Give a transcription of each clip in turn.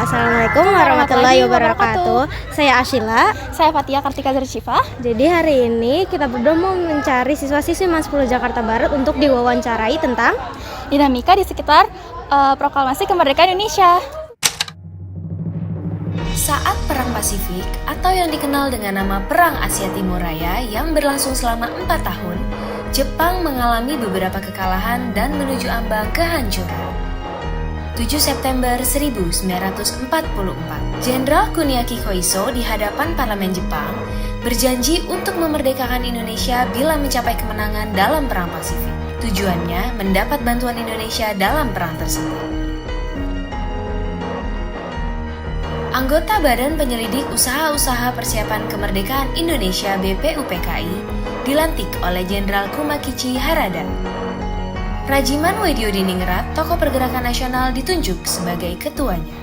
Assalamualaikum warahmatullahi wabarakatuh. Saya Ashila. Saya Fatia Kartika Zercifa. Jadi hari ini kita berdua mau mencari siswa-siswi MAN 10 Jakarta Barat untuk diwawancarai tentang Dinamika di sekitar proklamasi kemerdekaan Indonesia. Saat Perang Pasifik atau yang dikenal dengan nama Perang Asia Timur Raya yang berlangsung selama 4 tahun, Jepang mengalami beberapa kekalahan dan menuju ambang kehancuran. 7 September 1944, Jenderal Kuniaki Koiso di hadapan parlemen Jepang berjanji untuk memerdekakan Indonesia bila mencapai kemenangan dalam Perang Pasifik. Tujuannya mendapat bantuan Indonesia dalam perang tersebut. Anggota Badan Penyelidik Usaha-Usaha Persiapan Kemerdekaan Indonesia (BPUPKI) dilantik oleh Jenderal Kumakichi Harada. Rajiman Weddiodiningrat, tokoh pergerakan nasional, ditunjuk sebagai ketuanya.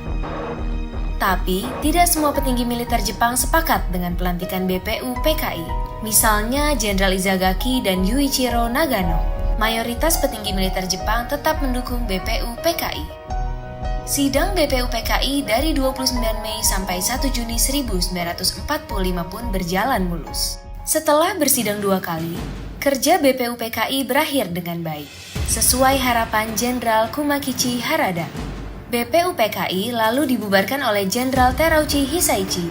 Tapi, tidak semua petinggi militer Jepang sepakat dengan pelantikan BPUPKI. Misalnya Jenderal Izagaki dan Yuichiro Nagano. Mayoritas petinggi militer Jepang tetap mendukung BPUPKI. Sidang BPUPKI dari 29 Mei sampai 1 Juni 1945 pun berjalan mulus. Setelah bersidang 2 kali, kerja BPUPKI berakhir dengan baik, sesuai harapan Jenderal Kumakichi Harada. BPUPKI lalu dibubarkan oleh Jenderal Terauchi Hisaichi,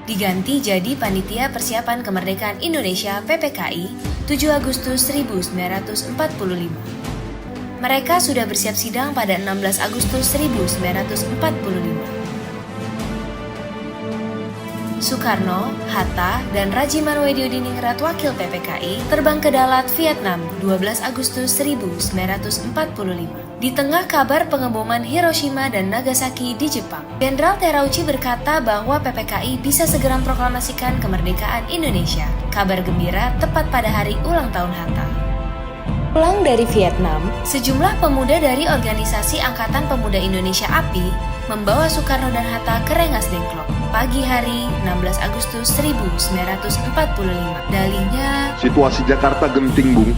diganti jadi Panitia Persiapan Kemerdekaan Indonesia (PPKI) 7 Agustus 1945. Mereka sudah bersiap sidang pada 16 Agustus 1945. Soekarno, Hatta, dan Rajiman Weddiodiningrat wakil PPKI terbang ke Dalat, Vietnam 12 Agustus 1945. Di tengah kabar pengeboman Hiroshima dan Nagasaki di Jepang, Jenderal Terauchi berkata bahwa PPKI bisa segera memproklamasikan kemerdekaan Indonesia. Kabar gembira tepat pada hari ulang tahun Hatta. Pulang dari Vietnam, sejumlah pemuda dari organisasi Angkatan Pemuda Indonesia API membawa Soekarno dan Hatta ke Rengas Dengklok pagi hari 16 Agustus 1945. Dalihnya, situasi Jakarta genting, Bung.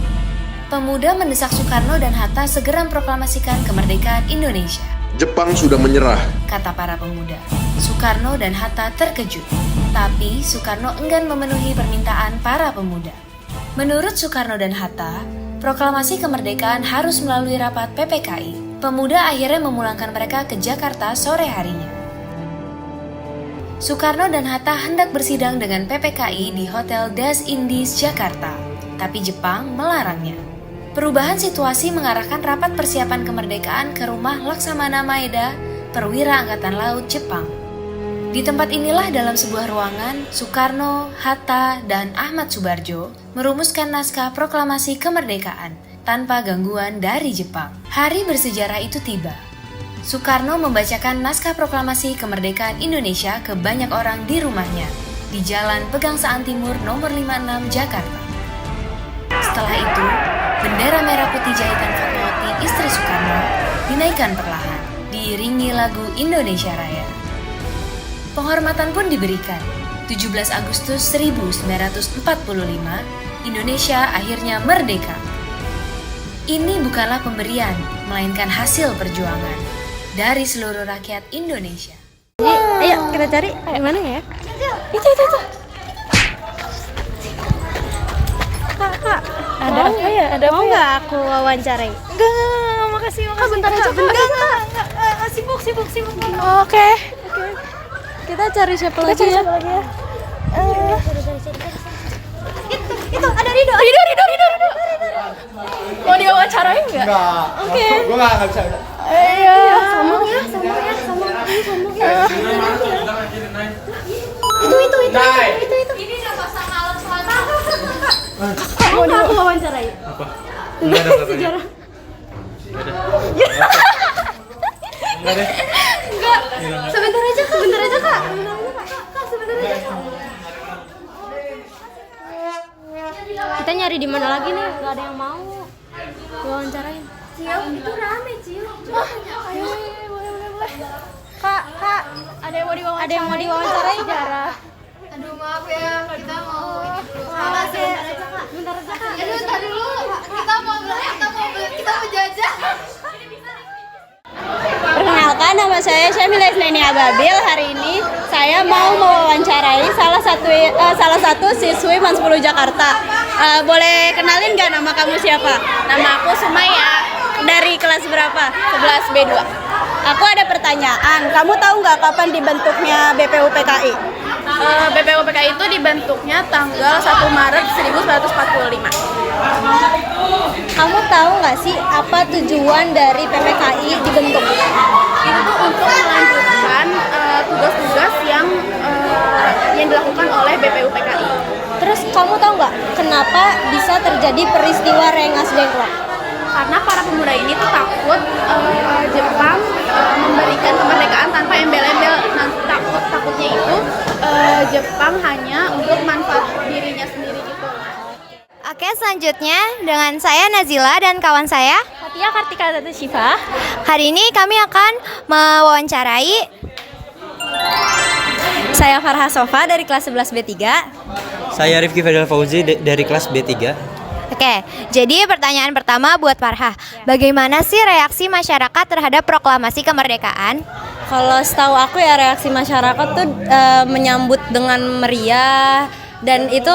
Pemuda mendesak Soekarno dan Hatta segera memproklamasikan kemerdekaan Indonesia. Jepang sudah menyerah, kata para pemuda. Soekarno dan Hatta terkejut, tapi Soekarno enggan memenuhi permintaan para pemuda. Menurut Soekarno dan Hatta, proklamasi kemerdekaan harus melalui rapat PPKI. Pemuda akhirnya memulangkan mereka ke Jakarta sore harinya. Soekarno dan Hatta hendak bersidang dengan PPKI di Hotel Das Indies, Jakarta, tapi Jepang melarangnya. Perubahan situasi mengarahkan rapat persiapan kemerdekaan ke rumah Laksamana Maeda, perwira Angkatan Laut Jepang. Di tempat inilah dalam sebuah ruangan, Soekarno, Hatta, dan Ahmad Subarjo merumuskan naskah proklamasi kemerdekaan tanpa gangguan dari Jepang. Hari bersejarah itu tiba. Soekarno membacakan naskah proklamasi kemerdekaan Indonesia ke banyak orang di rumahnya, di Jalan Pegangsaan Timur nomor 56 Jakarta. Setelah itu, bendera merah putih jahitan Fatmawati, istri Soekarno, dinaikkan perlahan, diiringi lagu Indonesia Raya. Penghormatan pun diberikan. 17 Agustus 1945, Indonesia akhirnya merdeka. Ini bukanlah pemberian, melainkan hasil perjuangan dari seluruh rakyat Indonesia. Jadi, ayo kita cari di mana ya? Itu. Kak, Ada apa ya? Ada mau apa ya? nggak aku wawancarai? Enggak, makasih. Bentar aja, Enggak. Sibuk. Oke. Kita cari siapa Kita lagi cari ya? siapa lagi ya? Itu ada Rido. Mau diwawancarain nggak? Enggak. Oke. Gue nggak bisa. Iya. Sombong ya. Itu. Ini udah pasang alat selama. Mau aku wawancarai? Apa? Sejarah. Enggak deh. Sebentar aja kak. Sebentar aja kak. Kita nyari di mana lagi nih? Gak ada yang mau wawancarain. Cio, itu rame, Cio. Ayo, boleh. Kak, ada yang mau diwawancarain? Ada yang mau diwawancarain? Sejarah. Aduh, maaf ya, kita mau Makasih. Bentar aja kak. Aduh, ntar dulu. Kita mau jajah. Perkenalkan, Perkenalkan, nama saya Syamila Isnani Ababil. Hari ini saya mau mewawancarai salah satu siswi MAN 10 Jakarta. Boleh kenalin nggak nama kamu siapa? Nama aku Sumaya. Dari kelas berapa? 11 B2. Aku ada pertanyaan. Kamu tahu nggak kapan dibentuknya BPUPKI? BPUPKI itu dibentuknya tanggal 1 Maret 1945. Kamu tahu nggak sih apa tujuan dari PPKI dibentuk? Itu tuh untuk melanjutkan tugas-tugas yang dilakukan oleh BPUPKI. Terus kamu tahu nggak kenapa bisa terjadi peristiwa Rengas Dengklok? Karena para pemuda ini tuh takut Jepang memberikan kemerdekaan tanpa embel-embel. Takutnya itu Jepang hanya untuk manfaat dirinya sendiri gitu. Oke, selanjutnya dengan saya Nazila dan kawan saya Fatia Kartika Zatu Syifa. hari ini kami akan mewawancarai Saya Farha Sofa dari kelas 11 B3. Saya Rifki Fadil Fauzi dari kelas B3. Oke, jadi pertanyaan pertama buat Farha. Bagaimana sih reaksi masyarakat terhadap proklamasi kemerdekaan? Kalau setahu aku ya reaksi masyarakat tuh menyambut dengan meriah, dan itu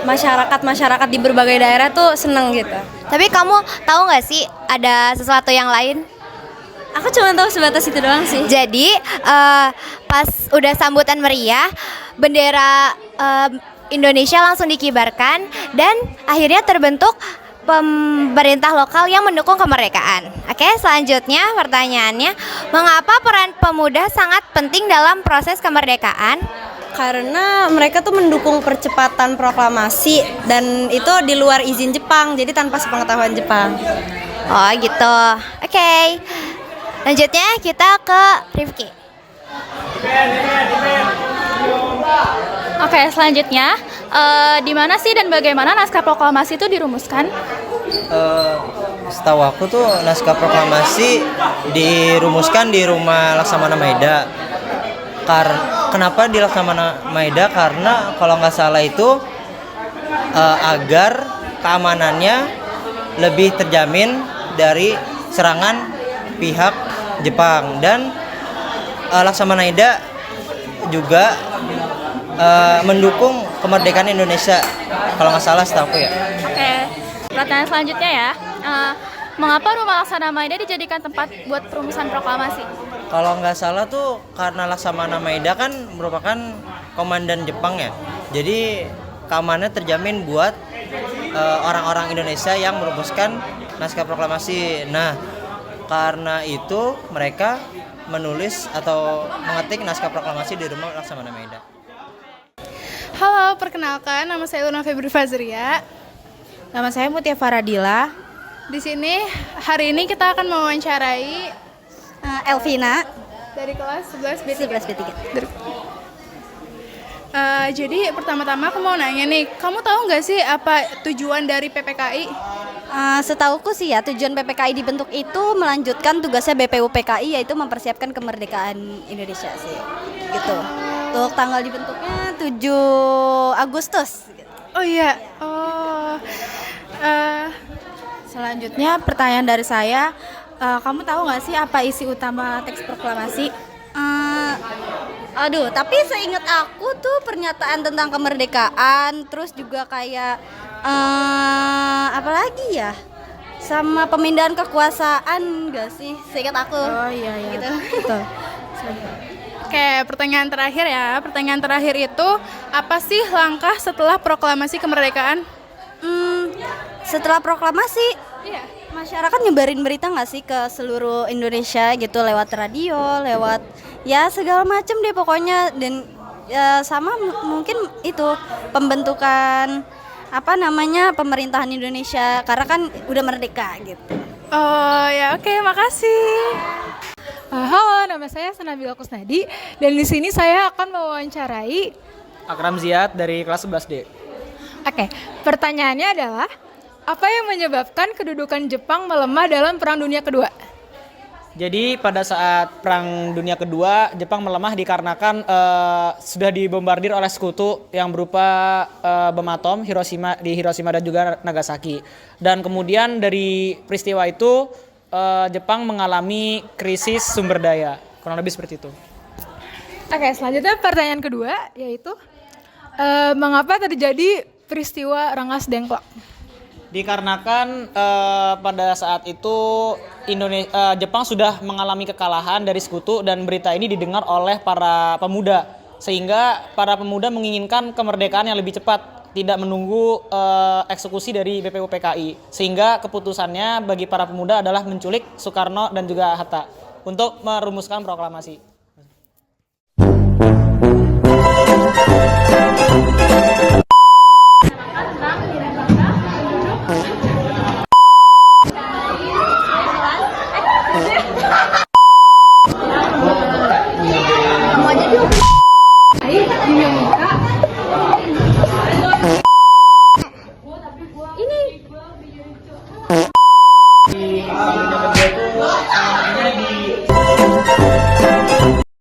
masyarakat di berbagai daerah tuh seneng gitu. Tapi kamu tahu nggak sih ada sesuatu yang lain? Aku cuma tahu sebatas itu doang sih. Jadi pas udah sambutan meriah, bendera Indonesia langsung dikibarkan dan akhirnya terbentuk pemerintah lokal yang mendukung kemerdekaan. Oke, selanjutnya pertanyaannya, mengapa peran pemuda sangat penting dalam proses kemerdekaan? Karena mereka tuh mendukung percepatan proklamasi, dan itu di luar izin Jepang, jadi tanpa sepengetahuan Jepang. Oh gitu. Oke. Lanjutnya kita ke Rifki. Oke, selanjutnya di mana sih dan bagaimana naskah proklamasi itu dirumuskan? Setahu aku tuh naskah proklamasi dirumuskan di Rumah Laksamana Maeda. Kenapa di Laksamana Maeda? Karena kalau nggak salah itu agar keamanannya lebih terjamin dari serangan pihak Jepang, dan Laksamana Maeda juga mendukung kemerdekaan Indonesia kalau nggak salah setahu aku ya. Oke, pertanyaan selanjutnya ya. Mengapa Rumah Laksamana Maeda dijadikan tempat buat perumusan proklamasi? Kalau nggak salah tuh karena Laksamana Maeda kan merupakan komandan Jepang ya. Jadi keamanannya terjamin buat orang-orang Indonesia yang merumuskan naskah proklamasi. Nah, karena itu mereka menulis atau mengetik naskah proklamasi di Rumah Laksamana Maeda. Halo, perkenalkan nama saya Luna Febri Fazria. Nama saya Mutia Faradila. Di sini hari ini kita akan mewawancarai Elvina dari kelas 11 B3. 11 B3. Jadi pertama-tama aku mau nanya nih, kamu tahu nggak sih apa tujuan dari PPKI? Setauku sih ya, tujuan PPKI dibentuk itu melanjutkan tugasnya BPUPKI, yaitu mempersiapkan kemerdekaan Indonesia sih. Gitu. Untuk tanggal dibentuknya 7 Agustus. Oh iya. Selanjutnya pertanyaan dari saya, kamu tahu nggak sih apa isi utama teks proklamasi? Tapi seingat aku tuh pernyataan tentang kemerdekaan, terus juga kayak apa lagi ya? Sama pemindahan kekuasaan nggak sih? Seingat aku. Oh iya gitu. Betul. Oke, pertanyaan terakhir ya. Pertanyaan terakhir itu, apa sih langkah setelah proklamasi kemerdekaan? Setelah proklamasi, Iya. masyarakat nyebarin berita nggak sih ke seluruh Indonesia gitu, lewat radio, lewat ya segala macam deh pokoknya, dan sama mungkin itu pembentukan pemerintahan Indonesia karena kan udah merdeka gitu. Oh ya, oke, makasih. Halo, nama saya Sanabila Kusnadi dan di sini saya akan mewawancarai Akram Ziyad dari kelas 11D. Oke, pertanyaannya adalah apa yang menyebabkan kedudukan Jepang melemah dalam Perang Dunia Kedua? Jadi pada saat Perang Dunia Kedua, Jepang melemah dikarenakan sudah dibombardir oleh sekutu yang berupa bom atom di Hiroshima dan juga Nagasaki. Dan kemudian dari peristiwa itu Jepang mengalami krisis sumber daya. Kurang lebih seperti itu. Oke, selanjutnya pertanyaan kedua yaitu mengapa terjadi peristiwa Rengas Dengklok? Dikarenakan pada saat itu Jepang sudah mengalami kekalahan dari sekutu dan berita ini didengar oleh para pemuda, sehingga para pemuda menginginkan kemerdekaan yang lebih cepat, tidak menunggu eksekusi dari BPUPKI, sehingga keputusannya bagi para pemuda adalah menculik Soekarno dan juga Hatta untuk merumuskan proklamasi.